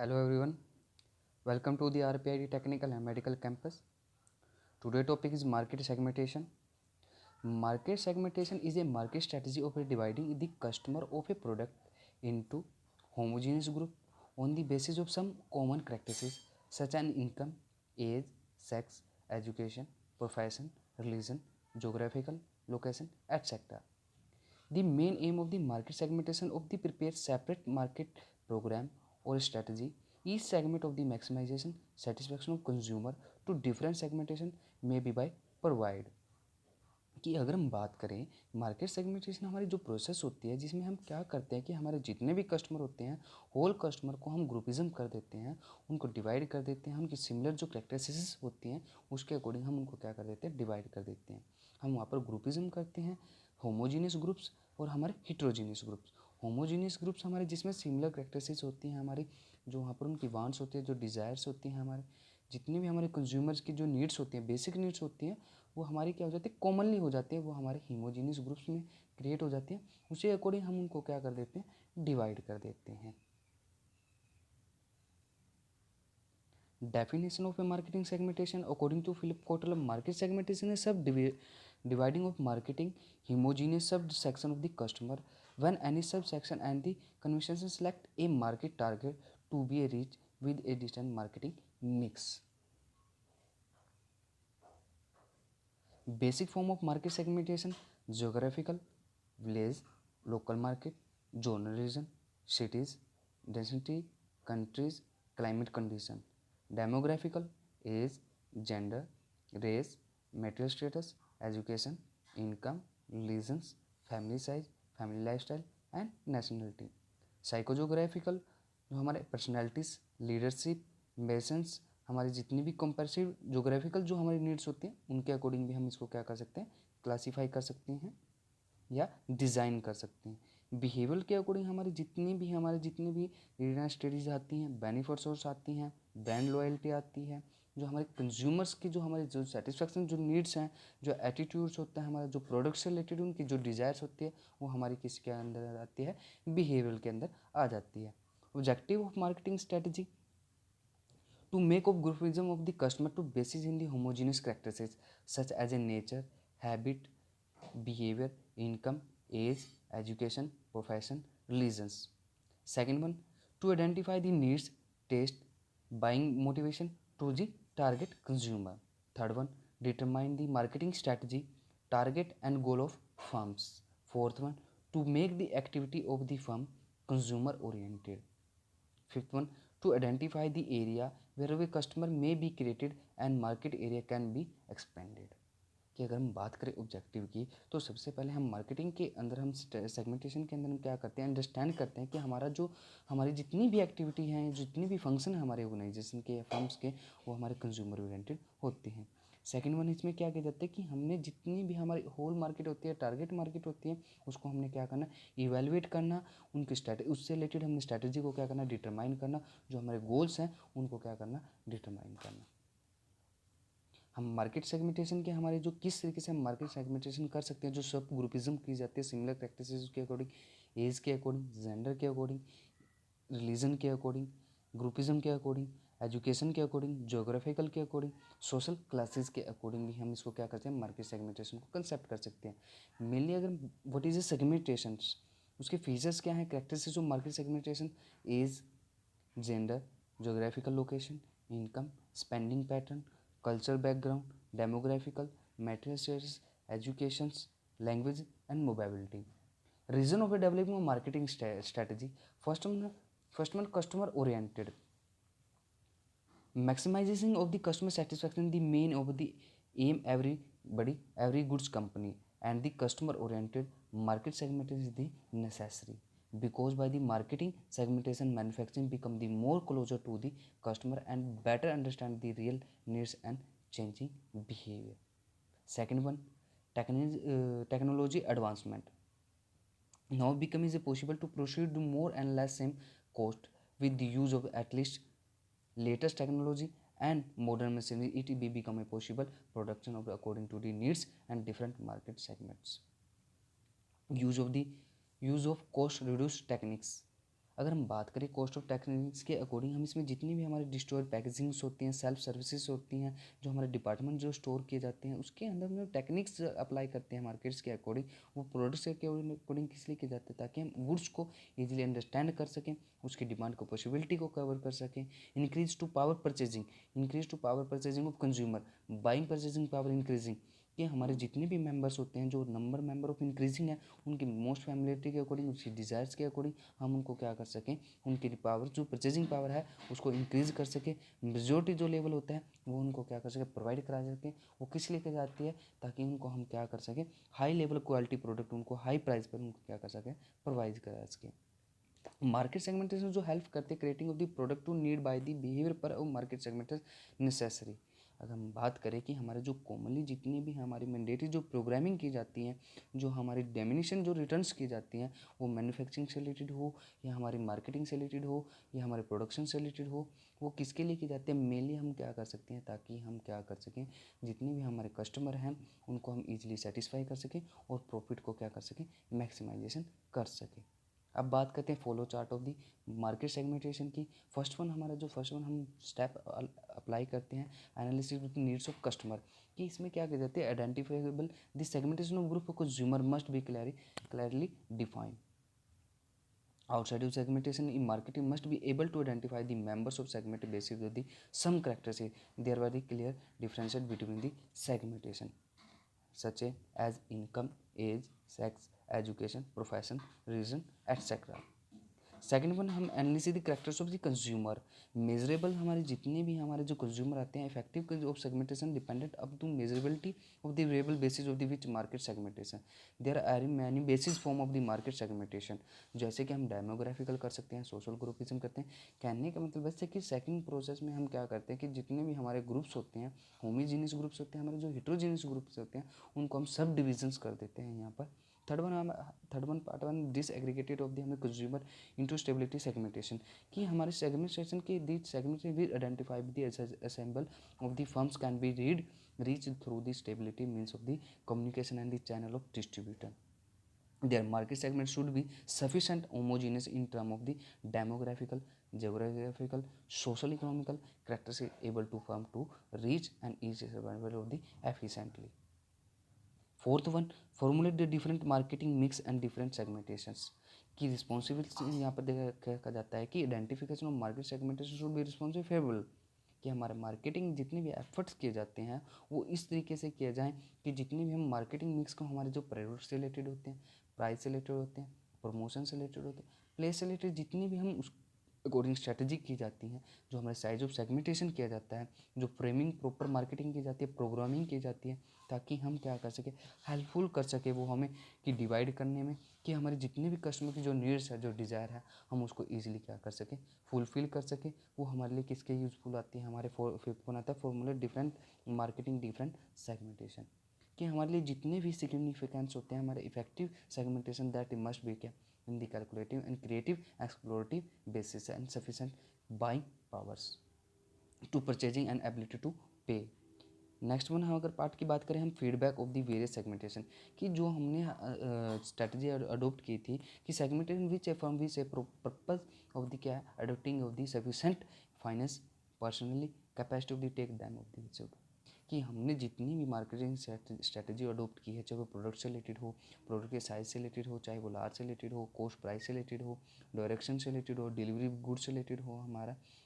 Hello everyone, welcome to the RPID Technical and Medical Campus. Today topic is market segmentation. Market segmentation is a market strategy of dividing the customer of a product into homogeneous group on the basis of some common characteristics such as income, age, sex, education, profession, religion, geographical location, etc. The main aim of the market segmentation of the prepare separate market program or strategy. Each segment of the maximization satisfaction of consumer to different segmentation may be by provide. कि अगर हम बात करें market segmentation हमारी जो process होती है जिसमें हम क्या करते हैं कि हमारे जितने भी कस्टमर होते हैं होल कस्टमर को हम ग्रुपिज्म कर देते हैं, उनको डिवाइड कर देते हैं, उनकी सिमिलर जो कैरेक्टरिस्टिक्स होती हैं उसके अकॉर्डिंग हम उनको क्या कर देते हैं, डिवाइड कर देते हैं। हम वहाँ पर ग्रुपिज्म करते हैं होमोजीनियस ग्रुप्स और हमारे हिट्रोजीनियस ग्रुप्स। होमोजीनियस ग्रुप्स हमारे जिसमें सिमिलर कैरेक्टरिस्टिक्स होती हैं, हमारी जो वहाँ पर उनकी वांट्स होती है, जो डिज़ायर्स होती हैं, हमारे जितने भी हमारे कंज्यूमर्स की जो नीड्स होती हैं, बेसिक नीड्स होती हैं, वो हमारी क्या हो जाती है, कॉमनली हो जाती है, वो हमारे होमोजीनियस ग्रुप्स में क्रिएट हो जाती है। उसी अकॉर्डिंग हम उनको क्या कर देते हैं, डिवाइड कर देते हैं। Definition of a marketing segmentation according to Philip Kotler, market segmentation is dividing of marketing homogeneous subsection of the customer when any subsection and the convention select a market target to be reached with a distinct marketing mix. Basic form of market segmentation: geographical, village, local market, zonal region, cities, density, countries, climate condition. Demographical: age, gender, race, material status, education, income, religions, family size, family lifestyle and nationality. Psychogeographical: जो हमारे personalities, leadership, ambitions, हमारी जितनी भी comparative geographical जो हमारी needs होती हैं उनके अकॉर्डिंग भी हम इसको क्या कर सकते हैं, क्लासीफाई कर सकते हैं या डिज़ाइन कर सकते हैं। बिहेवियर के अकॉर्डिंग हमारी जितनी भी रीजनल स्टडीज़ आती हैं, बेनिफिट सोर्स आती हैं, ब्रांड लॉयल्टी आती है, जो हमारे कंज्यूमर्स की जो हमारे जो सेटिस्फेक्शन जो नीड्स हैं, जो एटीट्यूड्स होता है, हमारा जो प्रोडक्ट से रिलेटेड उनकी जो डिज़ायर्स होती है, वो हमारी किसके अंदर आ जाती है, बिहेवियर के अंदर आ जाती है। Objective of marketing strategy: to make of groupism of the customer to basis in the homogeneous characteristics such as a nature, habit, behavior, income, age, education, profession, religions. Second one, to identify the needs, taste, buying motivation to the target consumer. Third one, determine the marketing strategy, target and goal of firms. Fourth one, to make the activity of the firm consumer oriented. Fifth one, to identify the area where a customer may be created and market area can be expanded. कि अगर हम बात करें objective की तो सबसे पहले हम मार्केटिंग के अंदर हम सेगमेंटेशन के अंदर हम क्या करते हैं, अंडरस्टैंड करते हैं कि हमारी जितनी भी एक्टिविटी हैं, जितनी भी फंक्शन है हमारे ऑर्गेनाइजेशन के या फर्म्स के, वो हमारे कंज्यूमर ओरिएंटेड होते हैं। सेकंड वन, इसमें क्या किया जाता है कि हमने जितनी भी हमारी होल मार्केट होती है, टारगेट मार्केट होती है, उसको हमने क्या करना, इवेलुएट करना, उनकी स्ट्रैटेजी उससे रिलेटेड हमने स्ट्रैटेजी को क्या करना, डिटरमाइन करना, जो हमारे गोल्स हैं उनको क्या करना, डिटरमाइन करना। हम मार्केट सेगमेंटेशन के हमारे जो किस तरीके से हम मार्केट सेगमेंटेशन कर सकते हैं, जो सब ग्रुपिज्म की जाती है सिमिलर प्रैक्टिसेस के अकॉर्डिंग, एज के अकॉर्डिंग, जेंडर के अकॉर्डिंग, रिलीजन के अकॉर्डिंग, ग्रुपिज्म के अकॉर्डिंग, एजुकेशन के अकॉर्डिंग, जोग्राफिकल के अकॉर्डिंग, सोशल क्लासेस के अकॉर्डिंग भी हम इसको क्या करते हैं, मार्केट सेगमेंटेशन को कंसेप्ट कर सकते हैं। मेनली अगर व्हाट इज ए सेगमेंटेशन, उसके फीचर्स क्या हैं, characteristics of market segmentation: age, gender, geographical location, income, spending pattern, cultural background, demographical, material status, educations, language and mobility. Reason of a developing a marketing strategy: first one customer oriented. Maximization of the customer satisfaction the main of the aim every goods company, and the customer oriented market segmentation is the necessary, because by the marketing segmentation manufacturing become the more closer to the customer and better understand the real needs and changing behavior. Second one, technology advancement. Now becomes possible to proceed to more and less same cost with the use of at least latest technology and modern machinery. It will become a possible production of according to the needs and different market segments. Use of cost reduced techniques. अगर हम बात करें cost of techniques के according, हम इसमें जितनी भी हमारी डिस्ट्रॉयड पैकेजिंग्स होती हैं, सेल्फ सर्विसेज होती हैं, जो हमारे डिपार्टमेंट जो स्टोर किए जाते हैं, उसके अंदर हम टेक्निक्स अप्लाई करते हैं मार्केट्स के अकॉर्डिंग। वो प्रोडक्ट्स के अकॉर्डिंग किस लिए किए जाते हैं, ताकि हम गुड्स को ईजिली अंडरस्टैंड कर सकें, उसकी डिमांड को पॉसिबिलिटी को कवर कर सकें। Increase to power purchasing of consumer, buying purchasing power increasing, कि हमारे जितने भी मेंबर्स होते हैं, जो मेंबर ऑफ इंक्रीजिंग है, उनकी मोस्ट फैमिलिटी के अकॉर्डिंग, उसकी डिज़ायर्स के अकॉर्डिंग हम उनको क्या कर सकें, उनकी पावर जो परचेजिंग पावर है उसको इंक्रीज कर सके। मेजोरिटी जो लेवल होता है वो उनको क्या कर सके, प्रोवाइड करा सके। वो किस लिए की जाती है, ताकि उनको हम क्या कर सकें, हाई लेवल क्वालिटी प्रोडक्ट उनको हाई प्राइस पर उनको क्या कर सकें, प्रोवाइड करा सकें। मार्केट सेगमेंटेशन जो हेल्प करते हैं creating of the product to need by the behaviour पर मार्केट सेगमेंटेशन नेसेसरी। अगर हम बात करें कि हमारे जो कॉमनली जितनी भी हमारी मैंडेटरी जो प्रोग्रामिंग की जाती हैं, जो हमारी डेमिनेशन जो रिटर्न्स की जाती हैं, वो मैन्युफैक्चरिंग से रिलेटेड हो या हमारी मार्केटिंग से रिलेटेड हो या हमारे प्रोडक्शन से रिलेटेड हो, वो किसके लिए की जाती है, मेनली हम क्या कर सकते हैं, ताकि हम क्या कर सकें, जितने भी हमारे कस्टमर हैं उनको हम ईजिली सेटिस्फाई कर सकें और प्रॉफिट को क्या कर सकें, मैक्सिमाइजेशन कर सकें। अब बात करते हैं follow chart of the market segmentation की। फर्स्ट वन हम स्टेप अप्लाई करते हैं, analysis of the needs of customer, कि इसमें क्या किया जाता है, identifiable the segmentation of group of consumer must be clearly defined. Outside of segmentation in marketing must be able to identify the members of segment basis of the some characteristics. There were the clear differences between the segmentation such as income, age, sex, education, profession, religion, etc. Second one, हम analysis the characters of the consumer, measurable हमारे जितने भी हमारे जो consumer आते हैं, effective of segmentation dependent up to measurability of the variable basis of the which market segmentation. There are many basis form of the market segmentation, जैसे कि हम डेमोग्राफिकल कर सकते हैं, सोशल ग्रुपिज्म करते हैं। कहने का मतलब वैसे कि सेकंड प्रोसेस में हम क्या करते हैं कि जितने भी हमारे ग्रुप्स होते हैं, होमोजीनियस ग्रुप्स होते हैं, हमारे जो हेटेरोजीनियस ग्रुप्स होते हैं, उनको हम सब डिविजन्स कर देते हैं यहाँ पर। Part one disaggregated of the हमें कंज्यूमर इनटू स्टेबिलिटी सेगमेंटेशन, कि हमारे सेगमेंटेशन के the segmentation will identify the assemble of the firms can be reach through the stability means of the communication and the channel of distributor. Their market segment should be sufficient homogeneous in terms of the demographical, geographical, social economical characteristics able to firm to reach and each survival of the efficiently. Fourth one, formulate the different marketing mix and different segmentations की responsibility यहाँ पर देखा जाता है कि identification of market segmentation should be responsive favourable, कि हमारे marketing जितने भी एफर्ट्स किए जाते हैं वो इस तरीके से किए जाएँ कि जितने भी हम मार्केटिंग मिक्स को हमारे जो प्रोडक्ट से रिलेटेड होते हैं, प्राइस से रिलेटेड होते हैं, प्रमोशन से रिलेटेड होते हैं, प्लेस से रिलेटेड जितनी भी हम उस अकॉर्डिंग स्ट्रैटेजी की जाती हैं, जो हमारे साइज ऑफ सेगमेंटेशन किया जाता है, जो फ्रेमिंग प्रॉपर मार्केटिंग की जाती है, प्रोग्रामिंग की जाती है, ताकि हम क्या कर सकें, हेल्पफुल कर सके वो हमें कि डिवाइड करने में, कि हमारे जितने भी कस्टमर की जो नीड्स है, जो डिज़ायर है, हम उसको ईजिली क्या कर सकें, फुलफिल कर सकें। वो हमारे लिए किसके यूज़फुल आती है, हमारे फिफ्थ वन आता है formula different marketing different segmentation, कि हमारे लिए जितने भी सिग्निफिकेंस होते हैं हमारे effective segmentation that must be क्या in the calculative and creative explorative basis and sufficient buying powers to purchasing and ability to pay. Next one, हम अगर पार्ट की बात करें, हम feedback of the various segmentation, कि जो हमने स्ट्रेटजी अडोप्ट की थी कि segmentation which a from which a purpose of the क्या है adopting of the sufficient finance personally capacity of the take them of the, कि हमने जितनी भी मार्केटिंग स्ट्रेटजी अडोप्ट की है, चाहे वो प्रोडक्ट से रिलेटेड हो, प्रोडक्ट के साइज से रिलेटेड हो, चाहे वो लार्ज से रिलेटेड हो, कॉस्ट प्राइस से रिलेटेड हो, डायरेक्शन से रिलेटेड हो, डिलीवरी गुड से रिलेटेड हो,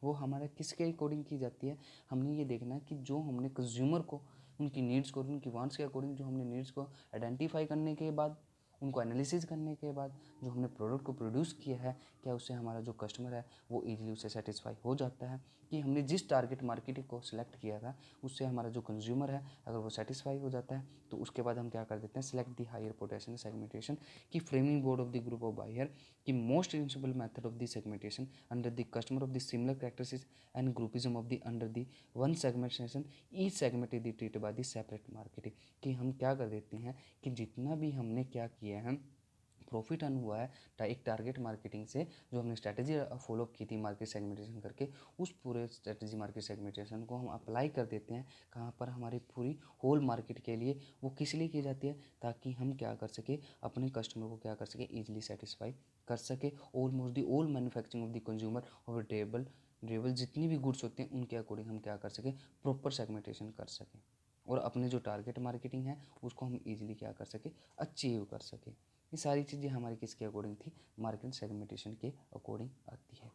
वो हमारा किसके अकॉर्डिंग की जाती है। हमने ये देखना है कि जो हमने कंज्यूमर को उनकी नीड्स को, उनकी वांट्स के अकॉर्डिंग जो हमने नीड्स को आइडेंटिफाई करने के बाद, उनको एनालिसिस करने के बाद जो हमने प्रोडक्ट को प्रोड्यूस किया है, क्या उससे हमारा जो कस्टमर है वो ईजिली उससे सेटिस्फाई हो जाता है, कि हमने जिस टारगेट मार्केटिंग को सिलेक्ट किया था उससे हमारा जो कंज्यूमर है अगर वो सेटिस्फाई हो जाता है, तो उसके बाद हम क्या कर देते हैं, select the higher potential segmentation, की framing board of the group of buyer, की most reusable method of the segmentation under the customer of the similar characteristics and groupism of the under the one segmentation, each segment is the treat by the separate marketing, कि हम क्या कर देते हैं कि जितना भी हमने क्या किया है प्रॉफिट अर्न हुआ है एक टारगेट मार्केटिंग से, जो हमने स्ट्रैटेजी फॉलो की थी मार्केट सेगमेंटेशन करके, उस पूरे स्ट्रैटेजी मार्केट सेगमेंटेशन को हम अप्लाई कर देते हैं कहाँ पर, हमारी पूरी होल मार्केट के लिए। वो किस लिए की जाती है, ताकि हम क्या कर सके, अपने कस्टमर को क्या कर सके, ईजिली सेटिस्फाई कर सके। Almost the all manufacturing of the consumer और ड्यूरेबल जितनी भी गुड्स होते हैं उनके अकॉर्डिंग हम क्या कर सकें, प्रॉपर सेगमेंटेशन कर सकें और अपने जो टारगेट मार्केटिंग है उसको हम ईजिली क्या कर सकें, अचीव कर सकें। ये सारी चीज़ें हमारी किसके अकॉर्डिंग थी, मार्केट सेगमेंटेशन के अकॉर्डिंग आती है।